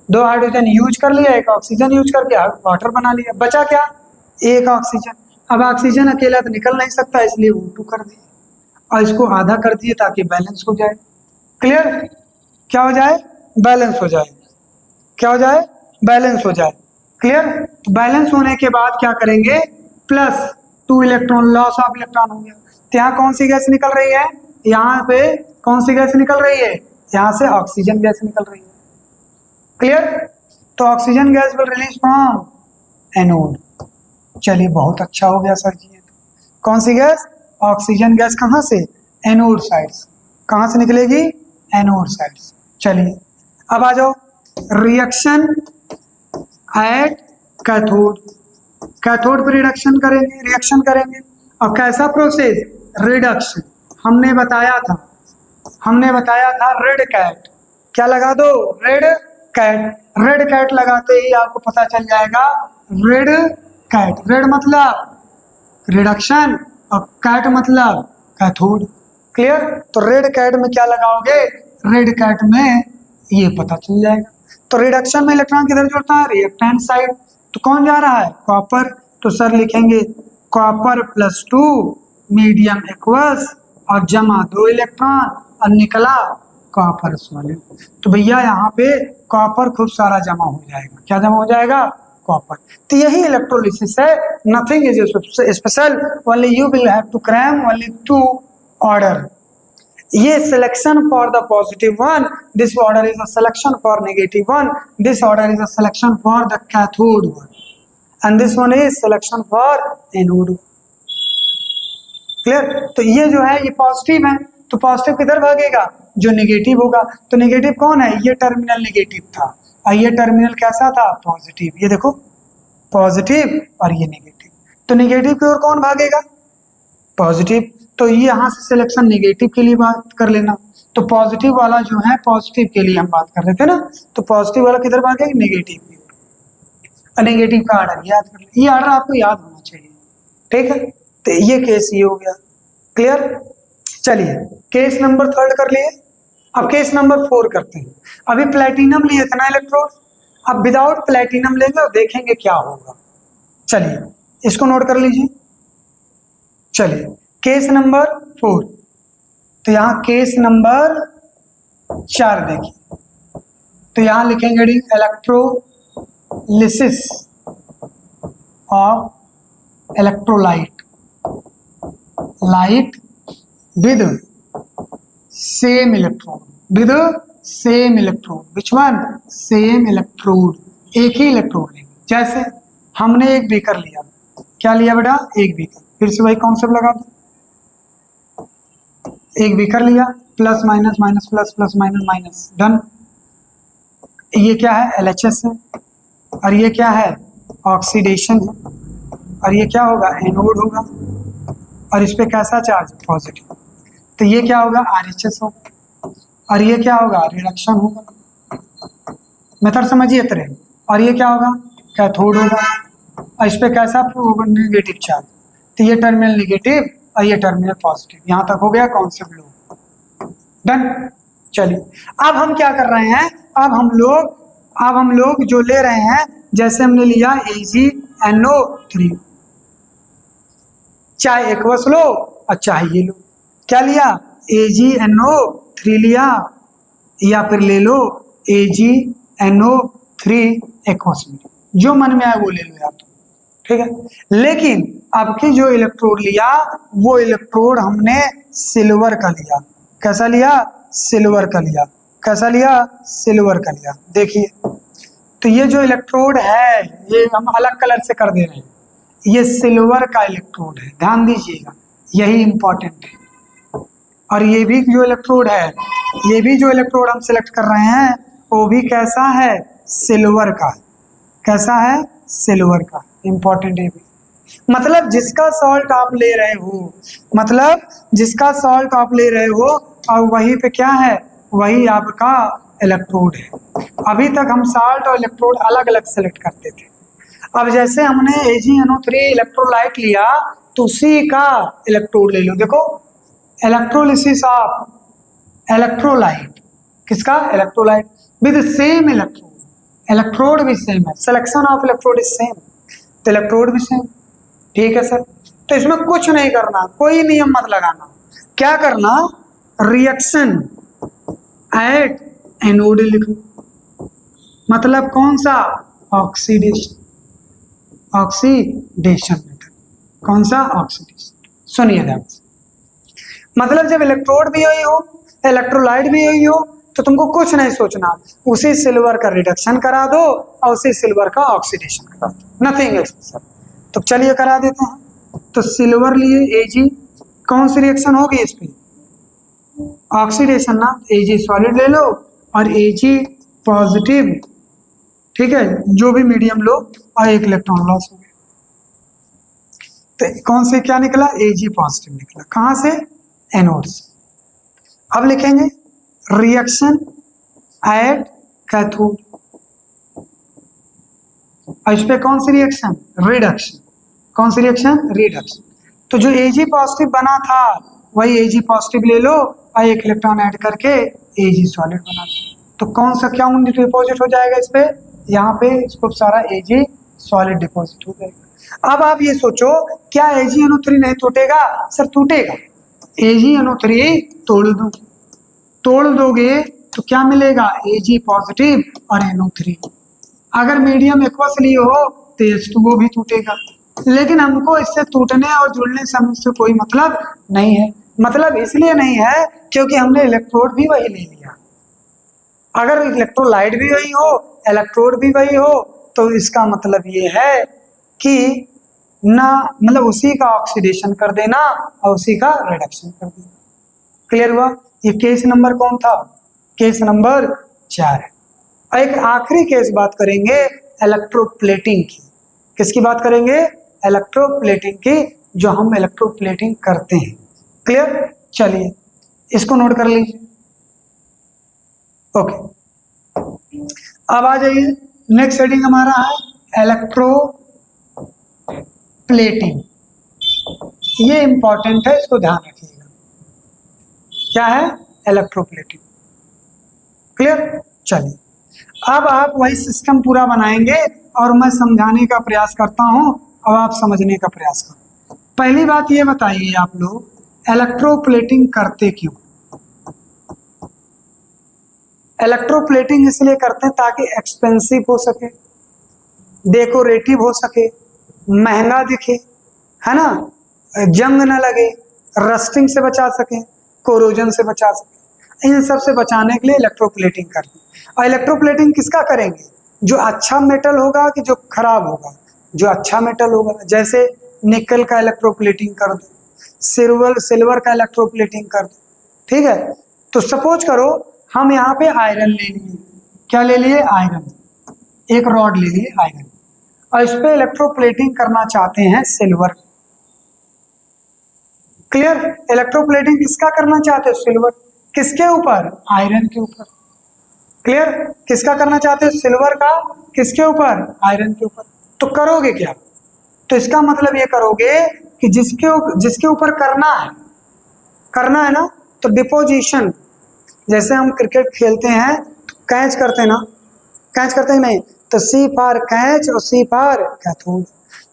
2 हाइड्रोजन यूज कर लिया, 1 ऑक्सीजन यूज करके वाटर बना लिया, बचा क्या? 1 ऑक्सीजन। अब ऑक्सीजन अकेला तो निकल नहीं सकता, इसलिए O2 कर दिया और इसको आधा कर दिए ताकि बैलेंस हो जाए। क्लियर? क्या हो जाए? बैलेंस हो जाए। क्या हो जाए? बैलेंस हो जाए। क्लियर? तो बैलेंस होने के बाद क्या करेंगे? +2 इलेक्ट्रॉन, लॉस ऑफ इलेक्ट्रॉन हो गया। तो यहाँ कौन सी गैस निकल रही है? यहाँ पे कौन सी गैस निकल रही है? यहाँ से ऑक्सीजन गैस निकल रही है। क्लियर? तो oxygen gas will release from anode. चलिए बहुत अच्छा हो गया सर जी। कौन सी गैस? Oxygen gas. कहाँ से? एनोड साइड से। कहाँ से निकलेगी? एनोड साइड से। चलिए अब आ जाओ, रिएक्शन एट कैथोड। कैथोड पर रिडक्शन करेंगे, रिएक्शन करेंगे। अब कैसा प्रोसेस? रिडक्शन। हमने बताया था रेड कैट। क्या लगा दो? Red cat. रेड कैट लगाते ही आपको पता चल जाएगा रेड कैट। रेड मतलब रिडक्शन और कैट मतलब कैथोड। क्लियर? तो रेड कैट में क्या लगाओगे? रेड कैट में ये पता चल जाएगा। तो रिडक्शन में इलेक्ट्रॉन किधर जुड़ता है? Reactant side. तो कौन जा रहा है? कॉपर। तो सर लिखेंगे कॉपर +2 मीडियम एक्वस और जमा 2 इलेक्ट्रॉन और निकला कॉपर सॉलिड। तो भैया यहाँ पे कॉपर खूब सारा जमा हो जाएगा। क्या जमा हो जाएगा? कॉपर। तो यही इलेक्ट्रोलिसिस है, nothing is special, only you will have to cram only 2 order. ये selection for the positive one, this order is a selection for negative one, this order is a selection for the cathode one, and this one is selection for anode. Clear? तो ये जो है ये पॉजिटिव है, तो पॉजिटिव किधर भागेगा? जो नेगेटिव होगा। तो नेगेटिव कौन है? ये टर्मिनल नेगेटिव था और ये टर्मिनल कैसा था? पॉजिटिव। ये देखो पॉजिटिव और ये नेगेटिव। तो नेगेटिव की ओर कौन भागेगा? पॉजिटिव। तो ये यहाँ से सिलेक्शन नेगेटिव के लिए बात कर लेना। तो पॉजिटिव वाला जो है, पॉजिटिव के लिए हम बात कर रहे थे ना, तो पॉजिटिव वाला किधर भागेगा? नेगेटिव की ओर। नेगेटिव का ऑर्डर याद कर ले, ये ऑर्डर आपको याद होना चाहिए। ठीक है? तो ये केस ये हो गया। क्लियर? चलिए केस नंबर 3 कर लिए। अब केस नंबर 4 करते हैं। अभी प्लेटिनम लिए थे ना इलेक्ट्रोड, अब विदाउट प्लेटिनम लेंगे और देखेंगे क्या होगा। चलिए इसको नोट कर लीजिए। चलिए केस नंबर 4। तो यहाँ केस नंबर 4 देखिए, तो यहां लिखेंगे electrolysis of electrolyte, light with same electrode, with same electrode, which one, same electrode, एक ही इलेक्ट्रोड लेंगे। जैसे हमने एक बीकर लिया, क्या लिया बेटा, एक बीकर, फिर से वही कॉन्सेप्ट लगा दो, एक बीकर लिया, plus minus minus plus plus minus minus, done. ये क्या है, LHS है, और ये क्या है, ऑक्सीडेशन है, और ये क्या होगा, एनोड होगा, और इस पे कैसा चार्ज, पॉजिटिव, तो ये क्या होगा, RHS होगा, और ये क्या होगा, रिडक्शन होगा। मेथड समझिए तरह, और ये क्या होगा, कैथोड होगा, और इस पे कैसा नेगेटिव चार्ज, तो ये टर्मिनल नेगेटिव और ये टर्मिनल पॉजिटिव। यहां तक हो गया कॉन्सेप्ट लो, डन। चलिए अब हम क्या कर रहे हैं, अब हम लोग जो ले रहे हैं, जैसे हमने लिया AgNO3, चाहे एक्वस लो और चाहे ये लो, क्या लिया, AgNO3 लिया, या फिर ले लो AgNO3 एक्वस, जो मन में आए वो ले लो या तो, ठीक है। लेकिन अब की जो इलेक्ट्रोड लिया, वो इलेक्ट्रोड हमने सिल्वर का लिया। कैसा लिया, सिल्वर का लिया। कैसा लिया, सिल्वर का लिया। देखिए, तो ये जो इलेक्ट्रोड है, ये हम अलग कलर से कर दे रहे हैं, ये सिल्वर का इलेक्ट्रोड है, ध्यान दीजिएगा, यही इंपॉर्टेंट है। और ये भी जो इलेक्ट्रोड है, ये भी जो इलेक्ट्रोड हम सिलेक्ट कर रहे हैं, वो भी कैसा है, सिल्वर का। कैसा है, सिल्वर का, इंपॉर्टेंट है भी। मतलब जिसका सॉल्ट आप ले रहे हो, मतलब जिसका सॉल्ट आप ले रहे हो, और वहीं पे क्या है, वही आपका इलेक्ट्रोड है। अभी तक हम साल्ट और इलेक्ट्रोड अलग अलग सेलेक्ट करते थे। अब जैसे हमने AgNO3 इलेक्ट्रोलाइट लिया, तो उसी का इलेक्ट्रोड ले लो। देखो, इलेक्ट्रोलिसिस ऑफ इलेक्ट्रोलाइट, किसका, electrolyte with same electrode, electrode भी सेम है, selection of electrode is same, तो इलेक्ट्रोड भी सेम, ठीक है सर। तो इसमें कुछ नहीं करना, कोई नियम मत लगाना, क्या करना, रिएक्शन एट एनोड लिखो, मतलब कौन सा, ऑक्सीडेशन, ऑक्सीडेशन मेथड, कौन सा, ऑक्सीडेशन। सुनिए ध्यान से, मतलब जब इलेक्ट्रोड भी यही हो, इलेक्ट्रोलाइट भी यही हो, तो तुमको कुछ नहीं सोचना, उसी सिल्वर का रिडक्शन करा दो और उसी सिल्वर का ऑक्सीडेशन करा दो, नथिंग एक्स्ट्रा। तो चलिए करा देते हैं। तो सिल्वर लिए Ag, कौन सी रिएक्शन होगी इस पे, ऑक्सीडेशन ना, Ag सॉलिड ले लो और Ag पॉजिटिव, ठीक है, जो भी मीडियम लो, और एक इलेक्ट्रॉन लॉस हो गया। तो कौन से क्या निकला, Ag पॉजिटिव निकला, कहां से, एनोड से। अब लिखेंगे रिएक्शन एट कैथोड, और इस पे कौन सी रिएक्शन, रिडक्शन, कौन सी रिएक्शन, रिडक्शन। तो जो Ag पॉजिटिव बना था, वही Ag पॉजिटिव ले लो और एक इलेक्ट्रॉन ऐड करके Ag सॉलिड बना दो। तो कौन सा क्या डिपॉजिट हो जाएगा इस पे, यहाँ पे इसको सारा Ag सॉलिड डिपॉजिट हो जाएगा। अब आप ये सोचो, क्या AgNO3 नहीं टूटेगा, सर टूटेगा। AgNO3 तोड़ दोगे तो क्या मिलेगा, Ag पॉजिटिव और NO3। अगर मीडियम एक्वस लिए हो तो H2O भी टूटेगा, लेकिन हमको इससे टूटने और जुड़ने से कोई मतलब नहीं है। मतलब इसलिए नहीं है क्योंकि हमने इलेक्ट्रोड भी वही ले लिया। अगर इलेक्ट्रोलाइट भी वही हो, इलेक्ट्रोड भी वही हो, तो इसका मतलब ये है कि ना, मतलब उसी का ऑक्सीडेशन कर देना और उसी का रिडक्शन कर देना। क्लियर हुआ। ये केस नंबर कौन था, केस नंबर 4 है। और एक आखिरी केस बात करेंगे इलेक्ट्रोप्लेटिंग की। किसकी बात करेंगे, इलेक्ट्रोप्लेटिंग की, जो हम इलेक्ट्रोप्लेटिंग करते हैं। क्लियर, चलिए इसको नोट कर लीजिए। ओके, अब आ जाइए, नेक्स्ट हेडिंग हमारा है इलेक्ट्रोप्लेटिंग। ये इंपॉर्टेंट है, इसको ध्यान रखिएगा। क्या है, इलेक्ट्रोप्लेटिंग। क्लियर, चलिए अब आप वही सिस्टम पूरा बनाएंगे और मैं समझाने का प्रयास करता हूं, अब आप समझने का प्रयास करो। पहली बात ये बताइए आप लोग, इलेक्ट्रोप्लेटिंग करते क्यों, इलेक्ट्रोप्लेटिंग इसलिए करते हैं ताकि एक्सपेंसिव हो सके, डेकोरेटिव हो सके, महंगा दिखे, है ना, जंग न लगे, रस्टिंग से बचा सके, कोरोजन से बचा सके, इन सब से बचाने के लिए इलेक्ट्रोप्लेटिंग करते हैं। और इलेक्ट्रोप्लेटिंग किसका करेंगे? जो अच्छा मेटल होगा कि जो खराब होगा? जो अच्छा मेटल होगा। जैसे निकल का इलेक्ट्रोप्लेटिंग कर दो, सिल्वर का इलेक्ट्रोप्लेटिंग कर दो, ठीक है। तो सपोज करो हम यहाँ पे आयरन ले लिए, क्या ले लिए? आयरन, एक रॉड ले लिए आयरन, और इस पे इलेक्ट्रोप्लेटिंग करना चाहते हैं सिल्वर। क्लियर? इलेक्ट्रोप्लेटिंग किसका करना चाहते हो? सिल्वर। किसके ऊपर? आयरन के ऊपर। क्लियर? किसका करना चाहते हो? सिल्वर का। किसके ऊपर? आयरन के ऊपर। तो करोगे क्या? तो इसका मतलब ये करोगे कि जिसके ऊपर करना है ना, तो डिपोजिशन, जैसे हम क्रिकेट खेलते हैं तो कैच करते हैं ना, कैच करते हैं नहीं, तो सी फॉर कैच और सी फॉर कैथोड।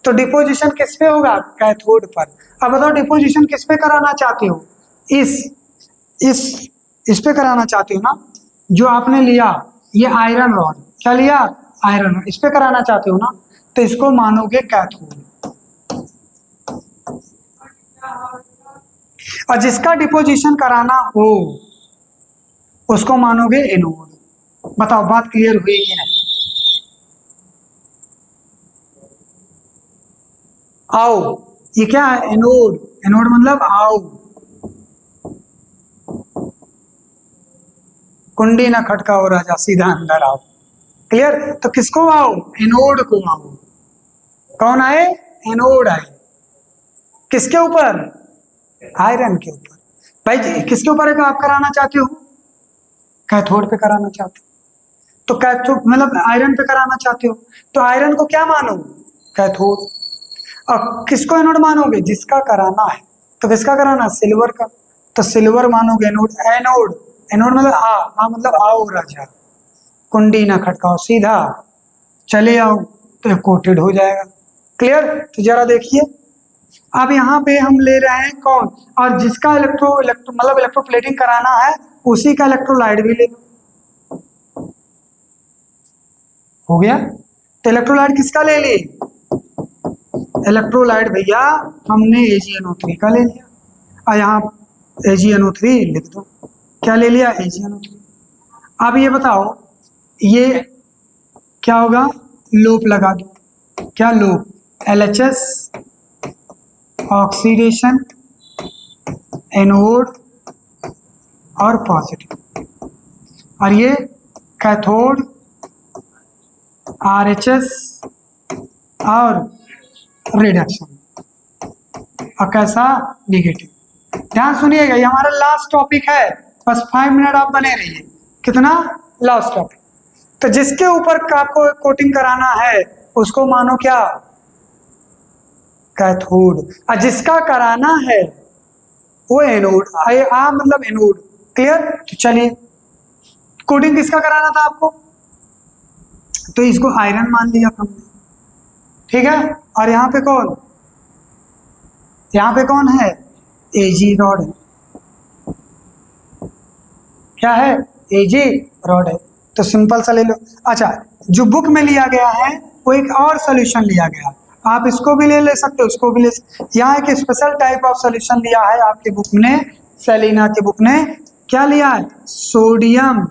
तो डिपोजिशन किस पे होगा? कैथोड पर। अब बताओ डिपोजिशन किस पे कराना चाहते हो? इस पे कराना चाहते हो ना, जो आपने लिया ये आयरन रॉड, क्या लिया? आयरन रॉड, इस पे कराना चाहते हो ना, तो इसको मानोगे कैथोड। और जिसका डिपोजिशन कराना हो उसको मानोगे एनोड। बताओ बात क्लियर हुई कि नहीं? आओ, ये क्या है? एनोड। एनोड मतलब आओ, कुंडी ना खटकाओ राजा, सीधा अंदर आओ। क्लियर? तो किसको आओ? एनोड को आओ। कौन आए? एनोड आए। किसके ऊपर? आयरन के ऊपर। भाई किसके ऊपर है आप कराना चाहते हो? कैथोड पे कराना चाहते हो। तो कैथोड मतलब आयरन पे कराना चाहते हो, तो आयरन को क्या मानो? कैथोड। और किसको एनोड मानोगे? जिसका कराना है। तो किसका कराना? सिल्वर का। तो सिल्वर मानोगे एनोड। एनोड, एनोड मतलब आ मतलब आओ राजा, कुंडी ना खटकाओ, सीधा चले आओ, तो कोटेड हो जाएगा। क्लियर? तो जरा देखिए, अब यहाँ पे हम ले रहे हैं कौन? और जिसका मतलब इलेक्ट्रोप्लेटिंग कराना है उसी का इलेक्ट्रोलाइट भी ले लो। हो गया? तो इलेक्ट्रोलाइट किसका ले लिए? इलेक्ट्रोलाइट भैया हमने AgNO3 का ले लिया, और यहाँ AgNO3 लिख दो। क्या ले लिया? AgNO3। अब ये बताओ ये क्या होगा? लूप लगा दो। क्या लूप? LHS, ऑक्सीडेशन, एनोड और पॉजिटिव, और ये कैथोड, RHS और रिडक्शन, और कैसा? निगेटिव। ध्यान सुनिएगा, ये हमारा लास्ट टॉपिक है, बस 5 मिनट आप बने रहिए। कितना? Last topic. तो जिसके ऊपर आपको कोटिंग कराना है उसको मानो क्या? कैथोड। और जिसका कराना है वो एनोड। मतलब एनोड। क्लियर? तो चलिए, कोटिंग किसका कराना था आपको? तो इसको आयरन मान लिया हमने, ठीक है। और यहाँ पे कौन? यहाँ पे कौन है? Ag रॉड है। क्या है? Ag रॉड है। तो सिंपल सा ले लो। अच्छा, जो बुक में लिया गया है वो एक और सोल्यूशन लिया गया, आप इसको भी ले सकते हो, उसको भी ले सकते। यहाँ एक स्पेशल टाइप ऑफ सोल्यूशन लिया है आपकी बुक ने, सेलिना की बुक ने। क्या लिया है? Sodium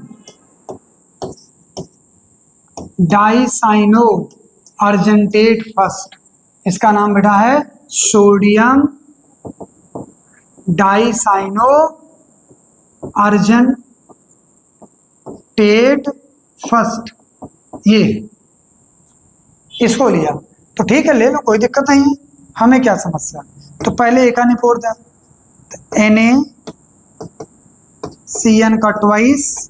dicyano argentate first. इसका नाम बेटा है सोडियम डाइसाइनो अर्जेंटेट फर्स्ट, ये इसको लिया। तो ठीक है, ले लो, कोई दिक्कत नहीं है, हमें क्या समस्या। तो पहले एक आने फोड़ दिया, NaCN का ट्वाइस,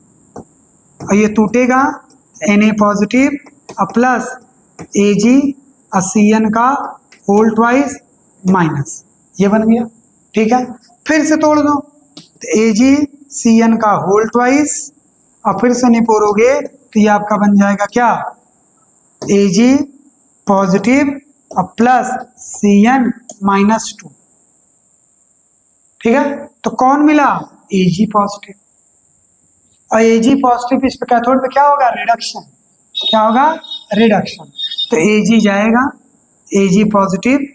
और ये टूटेगा Na पॉजिटिव और प्लस Ag और Cn का होल ट्वाइस माइनस, ये बन गया। ठीक है, फिर से तोड़ दो, तो AgCN का होल ट्वाइस, और फिर से निपोरोगे तो ये आपका बन जाएगा क्या? Ag पॉजिटिव और प्लस Cn -2। ठीक है, तो कौन मिला? Ag positive. और Ag पॉजिटिव इस पे कैथोड पे क्या होगा, रिडक्शन, क्या होगा, रिडक्शन। तो Ag जाएगा, Ag पॉजिटिव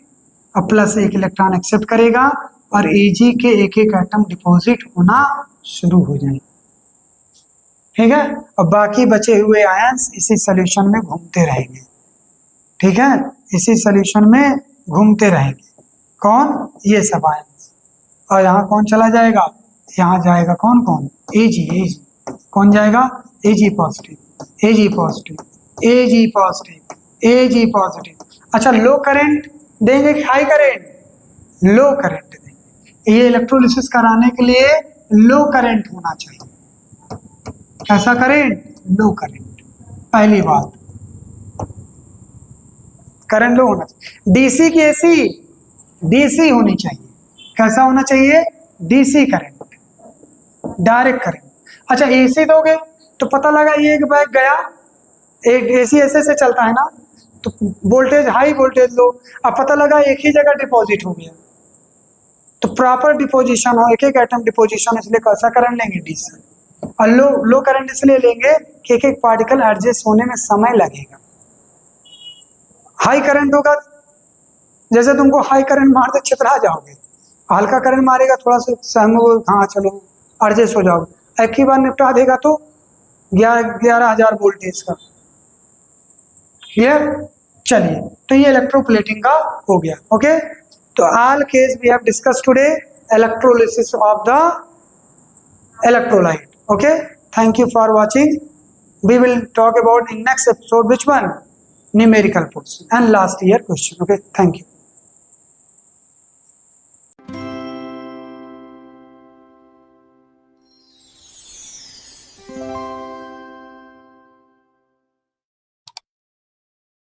और प्लस एक इलेक्ट्रॉन एक्सेप्ट करेगा और Ag के एक एक एटम डिपॉजिट होना शुरू हो जाएंगे, ठीक है। और बाकी बचे हुए आयंस इसी सॉल्यूशन में घूमते रहेंगे, ठीक है, इसी सॉल्यूशन में घूमते रहेंगे। कौन, ये सब आयंस। और यहाँ कौन चला जाएगा, यहाँ जाएगा कौन कौन, Ag, कौन जाएगा, Ag positive, Ag positive, Ag positive, Ag positive. अच्छा, लो करंट देंगे कि हाई करंट, लो करंट देंगे। ये इलेक्ट्रोलिसिस कराने के लिए लो करंट होना चाहिए। कैसा करंट, लो करंट, पहली बात, करंट लो होना चाहिए। डीसी की एसी, डीसी होनी चाहिए। कैसा होना चाहिए, डीसी करंट, डायरेक्ट करंट। अच्छा, एसी दोगे तो पता लगा ये एक बैग गया, एक एसी ऐसे से चलता है ना, तो वोल्टेज हाई वोल्टेज लो, अब पता लगा एक ही जगह डिपॉजिट हो गया, तो प्रॉपर डिपोजिशन हो, एक एक एटम डिपोजिशन, इसलिए कैसा करंट लेंगे, डीसी। और लो करंट इसलिए लेंगे कि एक एक पार्टिकल एडजस्ट होने में समय लगेगा। हाई करंट होगा, जैसे तुमको हाई करंट मार दे चित्रा जाओगे, हल्का करंट मारेगा थोड़ा सा सहम, हाँ चलो एडजस्ट हो जाओगे, एक ही बार निपटा देगा तो 11,000 वोल्टेज का, क्लियर। चलिए, तो ये इलेक्ट्रोप्लेटिंग का हो गया, ओके। तो all case we have discuss today electrolysis of the electrolyte, okay. Thank you for watching. We will talk about in next episode which one, numerical portion and last year question, okay. Thank you.